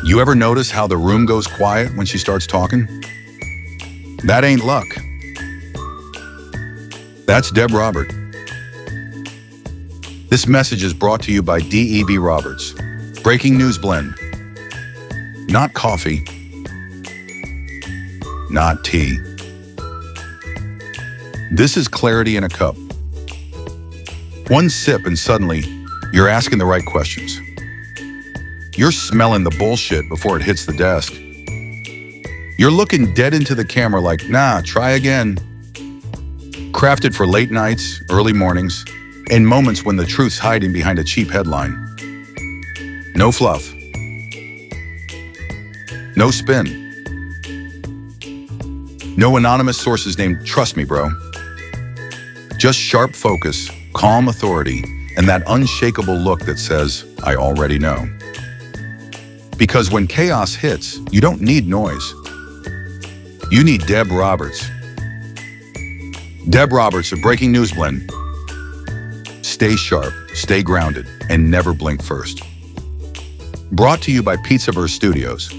You ever notice how the room goes quiet when she starts talking? That ain't luck. That's Deb Robert. This message is brought to you by D.E.B. Roberts. Breaking News Blend. Not coffee. Not tea. This is clarity in a cup. One sip and suddenly, you're asking the right questions. You're smelling the bullshit before it hits the desk. You're looking dead into the camera like, nah, try again. Crafted for late nights, early mornings, and moments when the truth's hiding behind a cheap headline. No fluff. No spin. No anonymous sources named Trust Me, Bro. Just sharp focus, calm authority, and that unshakable look that says, I already know. Because when chaos hits, you don't need noise. You need Deb Roberts. Deb Roberts of Breaking News Blend. Stay sharp, stay grounded, and never blink first. Brought to you by Pizzaverse Studios,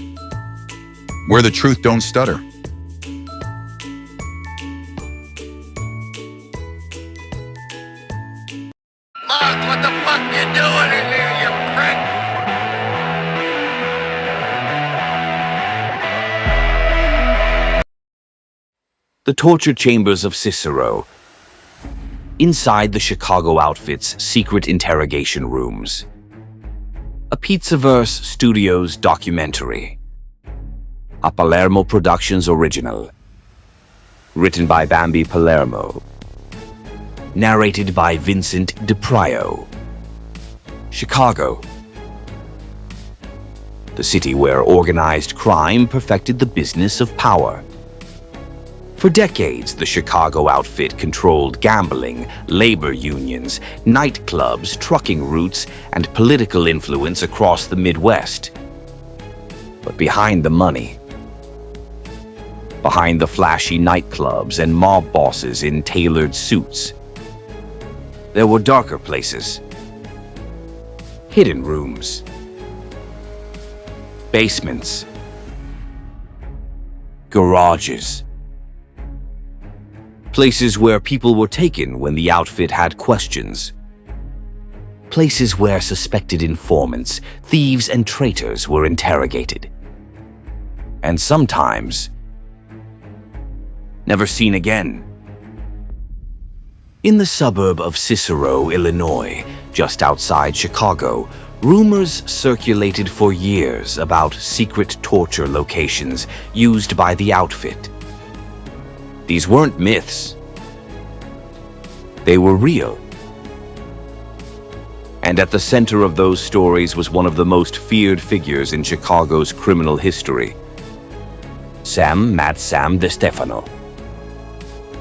where the truth don't stutter. Mark, what the fuck you doing in here, you prick? The torture chambers of Cicero. Inside the Chicago outfit's secret interrogation rooms. A Pizzaverse Studios documentary. A Palermo Productions original. Written by Bambi Palermo. Narrated by Vincent DiPrio. Chicago. The city where organized crime perfected the business of power. For decades, the Chicago outfit controlled gambling, labor unions, nightclubs, trucking routes, and political influence across the Midwest. But behind the money, behind the flashy nightclubs and mob bosses in tailored suits, there were darker places, hidden rooms, basements, garages, places where people were taken when the outfit had questions. Places where suspected informants, thieves, and traitors were interrogated. And sometimes, never seen again. In the suburb of Cicero, Illinois, just outside Chicago, rumors circulated for years about secret torture locations used by the outfit. These weren't myths. They were real. And at the center of those stories was one of the most feared figures in Chicago's criminal history. Mad Sam DeStefano.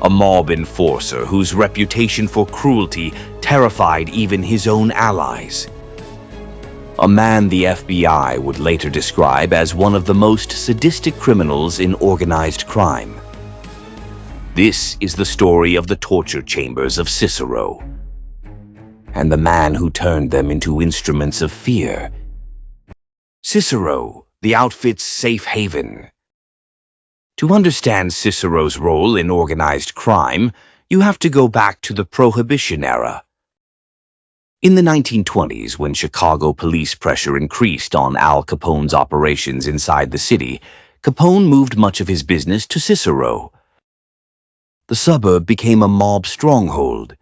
A mob enforcer whose reputation for cruelty terrified even his own allies. A man the FBI would later describe as one of the most sadistic criminals in organized crime. This is the story of the torture chambers of Cicero, and the man who turned them into instruments of fear. Cicero, the outfit's safe haven. To understand Cicero's role in organized crime, you have to go back to the Prohibition era. In the 1920s, when Chicago police pressure increased on Al Capone's operations inside the city, Capone moved much of his business to Cicero. The suburb became a mob stronghold.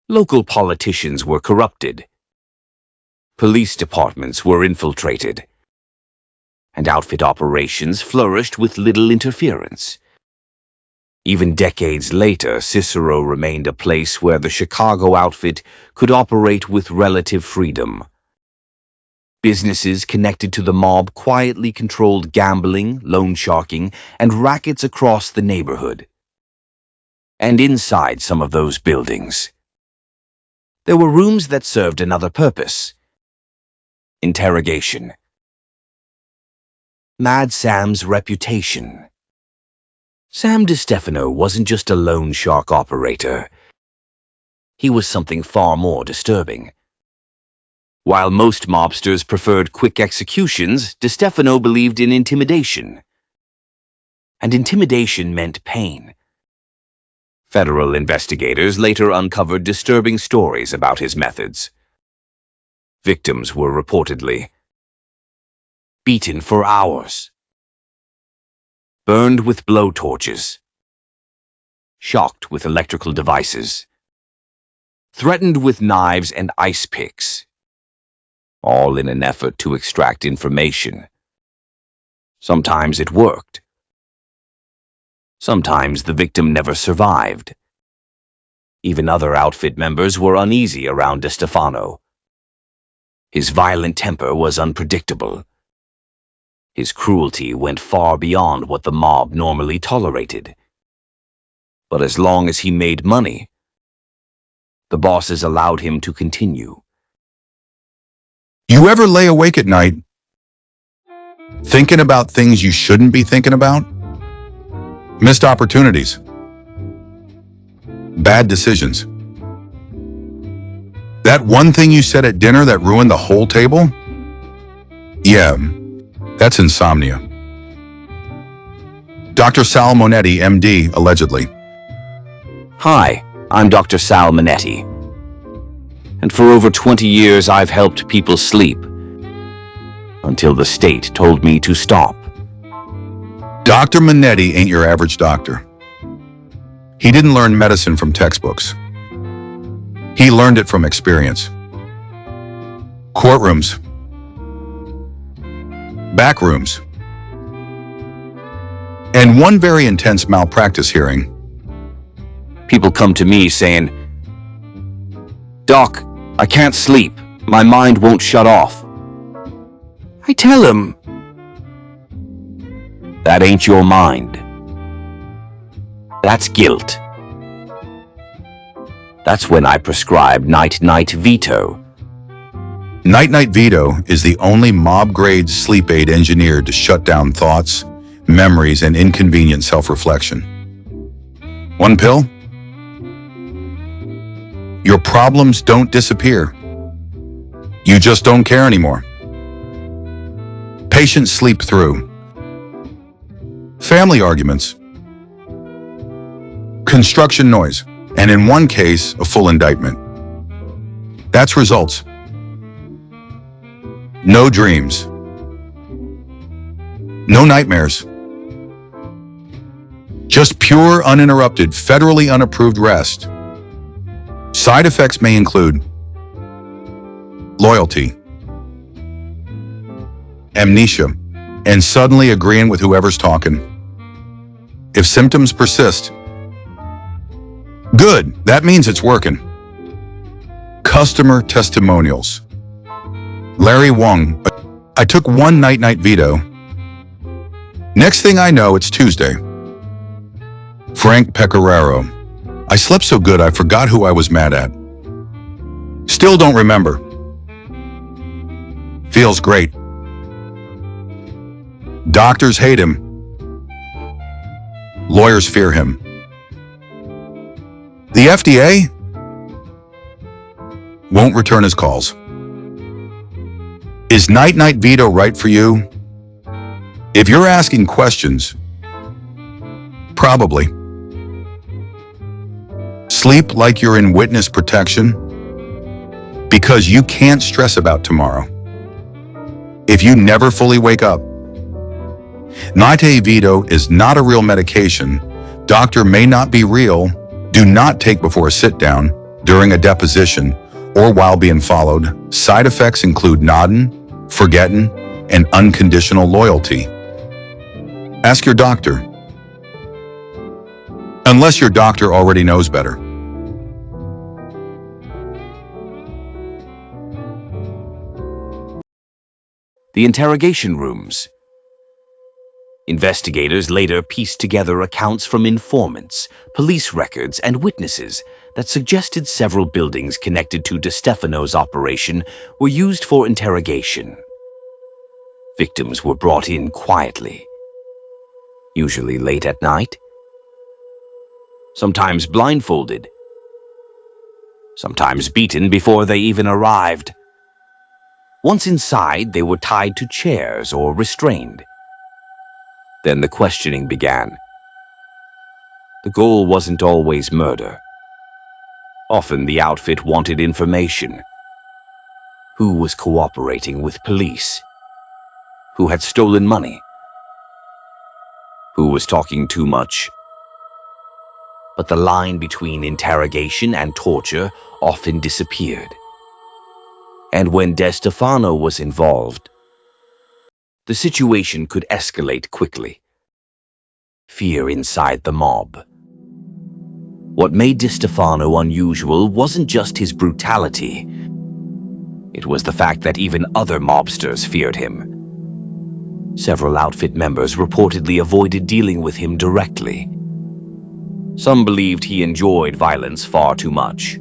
Local politicians were corrupted. Police departments were infiltrated. And outfit operations flourished with little interference. Even decades later, Cicero remained a place where the Chicago outfit could operate with relative freedom. Businesses connected to the mob quietly controlled gambling, loan sharking, and rackets across the neighborhood. And inside some of those buildings, there were rooms that served another purpose. Interrogation. Mad Sam's reputation. Sam DeStefano wasn't just a loan shark operator. He was something far more disturbing. While most mobsters preferred quick executions, DeStefano believed in intimidation. And intimidation meant pain. Federal investigators later uncovered disturbing stories about his methods. Victims were reportedly beaten for hours, burned with blowtorches, shocked with electrical devices, threatened with knives and ice picks, all in an effort to extract information. Sometimes it worked. Sometimes the victim never survived. Even other outfit members were uneasy around DeStefano. His violent temper was unpredictable. His cruelty went far beyond what the mob normally tolerated. But as long as he made money, the bosses allowed him to continue. You ever lay awake at night, thinking about things you shouldn't be thinking about? Missed opportunities. Bad decisions. That one thing you said at dinner that ruined the whole table? Yeah, that's insomnia. Dr. Sal Monetti, MD, allegedly. Hi, I'm Dr. Sal Monetti. And for over 20 years I've helped people sleep. Until the state told me to stop. Dr. Monetti ain't your average doctor. He didn't learn medicine from textbooks. He learned it from experience. Courtrooms. Back rooms. And one very intense malpractice hearing. People come to me saying, "Doc, I can't sleep. My mind won't shut off." I tell them, that ain't your mind. That's guilt. That's when I prescribe Night-Night Veto. Night-Night Veto is the only mob-grade sleep aid engineered to shut down thoughts, memories, and inconvenient self-reflection. One pill? Your problems don't disappear. You just don't care anymore. Patients sleep through family arguments, construction noise, and in one case, a full indictment. That's results. No dreams. No nightmares. Just pure, uninterrupted, federally unapproved rest. Side effects may include loyalty, amnesia, and suddenly agreeing with whoever's talking. If symptoms persist, good, that means it's working. Customer testimonials. Larry Wong, I took one Night-Night Veto. Next thing I know, it's Tuesday. Frank Pecoraro, I slept so good I forgot who I was mad at. Still don't remember. Feels great. Doctors hate him. Lawyers fear him. The FDA won't return his calls. Is Night-Night Veto right for you? If you're asking questions, probably. Sleep like you're in witness protection because you can't stress about tomorrow. If you never fully wake up, Night-Night Veto is not a real medication. Doctor may not be real. Do not take before a sit-down, during a deposition, or while being followed. Side effects include nodding, forgetting, and unconditional loyalty. Ask your doctor. Unless your doctor already knows better. The interrogation rooms. Investigators later pieced together accounts from informants, police records, and witnesses that suggested several buildings connected to DeStefano's operation were used for interrogation. Victims were brought in quietly, usually late at night, sometimes blindfolded, sometimes beaten before they even arrived. Once inside, they were tied to chairs or restrained. Then the questioning began. The goal wasn't always murder. Often the outfit wanted information. Who was cooperating with police? Who had stolen money? Who was talking too much? But the line between interrogation and torture often disappeared. And when DeStefano was involved, the situation could escalate quickly. Fear inside the mob. What made DeStefano unusual wasn't just his brutality. It was the fact that even other mobsters feared him. Several outfit members reportedly avoided dealing with him directly. Some believed he enjoyed violence far too much.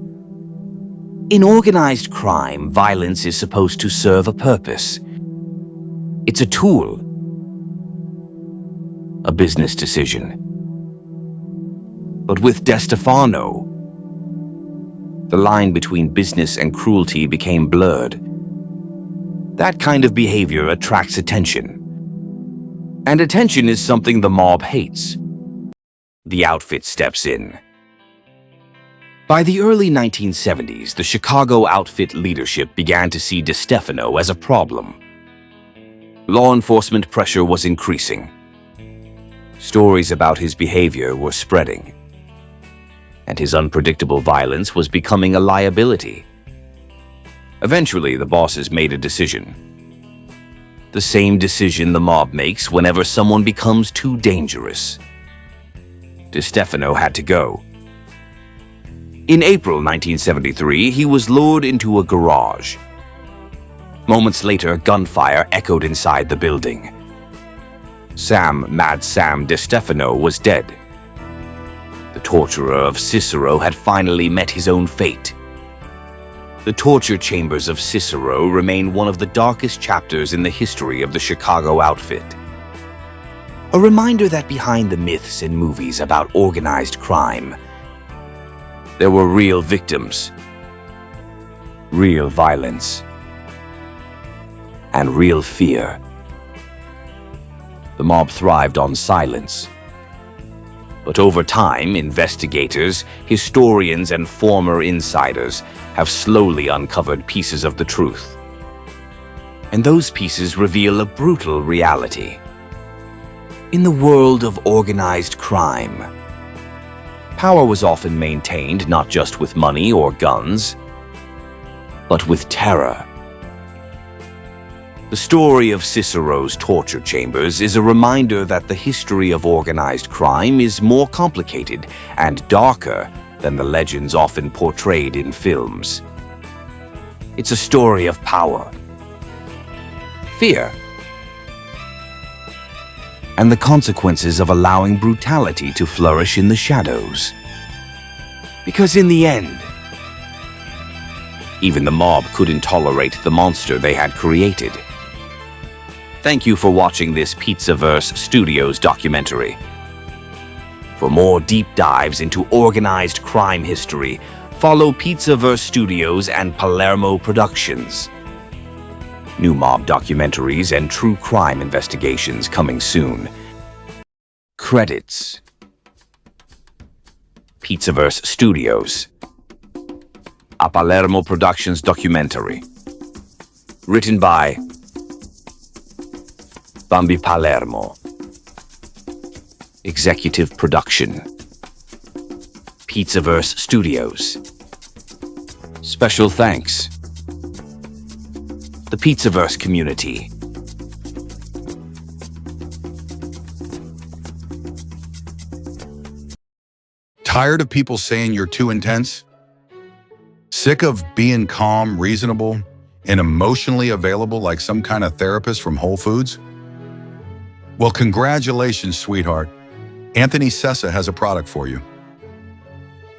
In organized crime, violence is supposed to serve a purpose. It's a tool, a business decision. But with DeStefano, the line between business and cruelty became blurred. That kind of behavior attracts attention. And attention is something the mob hates. The outfit steps in. By the early 1970s, the Chicago outfit leadership began to see DeStefano as a problem. Law enforcement pressure was increasing. Stories about his behavior were spreading. And his unpredictable violence was becoming a liability. Eventually, the bosses made a decision. The same decision the mob makes whenever someone becomes too dangerous. DeStefano had to go. In April 1973, he was lured into a garage. Moments later, gunfire echoed inside the building. Mad Sam DeStefano was dead. The torturer of Cicero had finally met his own fate. The torture chambers of Cicero remain one of the darkest chapters in the history of the Chicago outfit. A reminder that behind the myths and movies about organized crime, there were real victims, real violence, and real fear. The mob thrived on silence. But over time, investigators, historians, and former insiders have slowly uncovered pieces of the truth. And those pieces reveal a brutal reality. In the world of organized crime, power was often maintained not just with money or guns, but with terror. The story of Cicero's torture chambers is a reminder that the history of organized crime is more complicated and darker than the legends often portrayed in films. It's a story of power, fear, and the consequences of allowing brutality to flourish in the shadows. Because in the end, even the mob couldn't tolerate the monster they had created. Thank you for watching this Pizzaverse Studios documentary. For more deep dives into organized crime history, follow Pizzaverse Studios and Palermo Productions. New mob documentaries and true crime investigations coming soon. Credits: Pizzaverse Studios. A Palermo Productions documentary. Written by Bambi Palermo. Executive production: Pizzaverse Studios. Special thanks: the Pizzaverse community. Tired of people saying you're too intense? Sick of being calm, reasonable, and emotionally available like some kind of therapist from Whole Foods? Well, congratulations, sweetheart. Anthony Sessa has a product for you.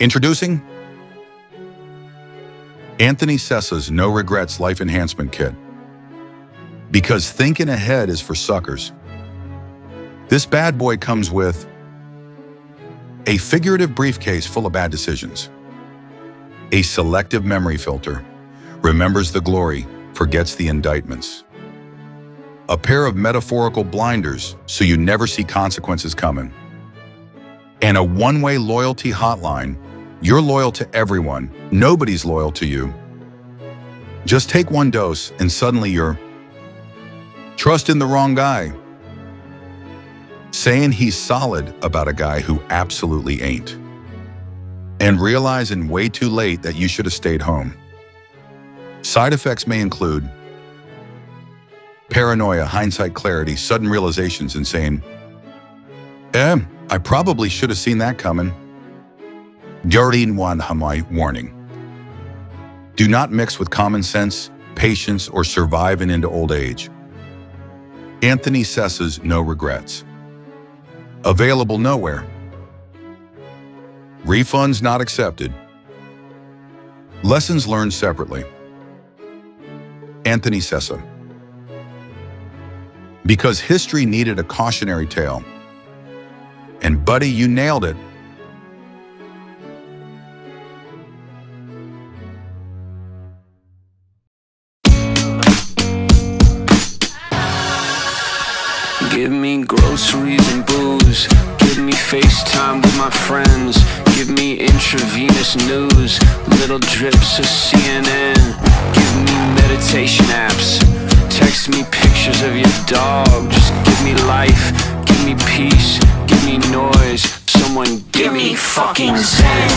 Introducing Anthony Sessa's No Regrets Life Enhancement Kit. Because thinking ahead is for suckers. This bad boy comes with a figurative briefcase full of bad decisions. A selective memory filter remembers the glory forgets the indictments. A pair of metaphorical blinders so you never see consequences coming. And a one-way loyalty hotline. You're loyal to everyone. Nobody's loyal to you. Just take one dose and suddenly you're trusting the wrong guy. Saying he's solid about a guy who absolutely ain't. And realizing way too late that you should have stayed home. Side effects may include paranoia, hindsight clarity, sudden realizations, and saying, I probably should have seen that coming. Dirty one hamai warning. Do not mix with common sense, patience, or surviving into old age. Anthony Cessa's No Regrets. Available nowhere. Refunds not accepted. Lessons learned separately. Anthony Cessa. Because history needed a cautionary tale. And buddy, you nailed it. Give me groceries and booze. Give me FaceTime with my friends. Give me intravenous news. Little drips of CNN. Give me meditation apps. Text me pictures of your dog. Just give me life. Give me peace. Give me noise. Someone give me fucking zen.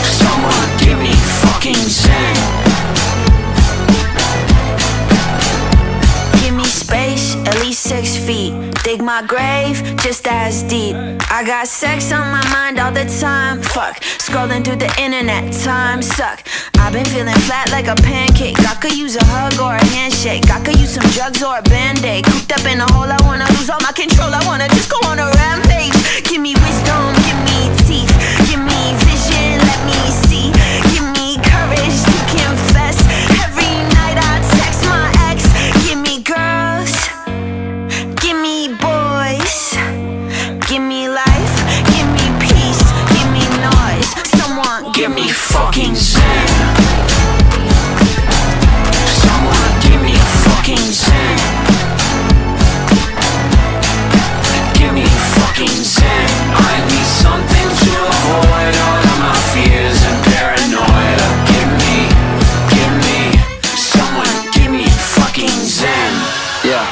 Someone give me fucking zen. Space, at least 6 feet. Dig my grave, just as deep. I got sex on my mind all the time. Fuck, scrolling through the internet, time suck. I've been feeling flat like a pancake. I could use a hug or a handshake. I could use some drugs or a band-aid. Cooped up in a hole, I wanna lose all my control. I wanna just go on a rampage. Give me wisdom, give me teeth. Give me vision, let me see. Give me courage to confess. Every night I text my ex. Give me girls, give me boys. Give me life, give me peace, give me noise. Someone give me fucking zen. Someone give me fucking zen. Give me fucking zen. I need something to avoid all of my fears and paranoia. Someone give me fucking zen. Yeah.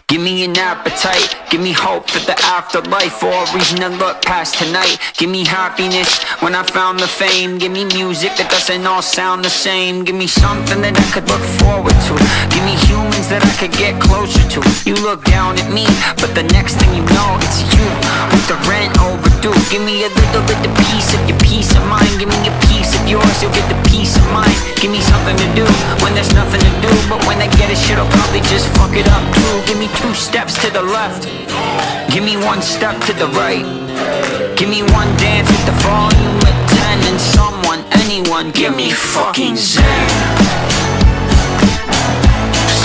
Give me an appetite, give me hope for the afterlife, or a reason to look past tonight. Give me happiness when I found the fame. Give me music that doesn't all sound the same. Give me something that I could look forward to. Give me humans that I could get closer to. You look down at me, but the next thing you know, it's you with the rent overdue. Give me a little bit of piece of your peace of mind. Give me a piece of yours, you'll get the peace of mind. Give me something to do when there's nothing to do, but when I get it, shit'll probably just fuck it up too. Give me 2 steps to the left. Give me 1 step to the right. Give me 1 dance with the volume at 10. And someone, anyone, give me fucking zen.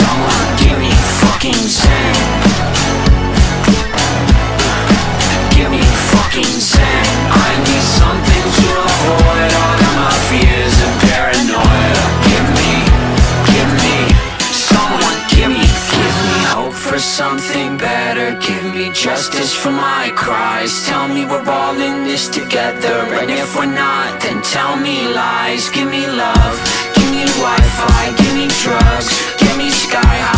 Someone give me fucking zen. Give me fucking zen. I need something to avoid all of my fears and paranoia. Someone give me hope for something better. Give me justice for my cries. Tell me we're all in this together, and if we're not, then tell me lies. Give me love, give me Wi-Fi, give me drugs, give me sky high.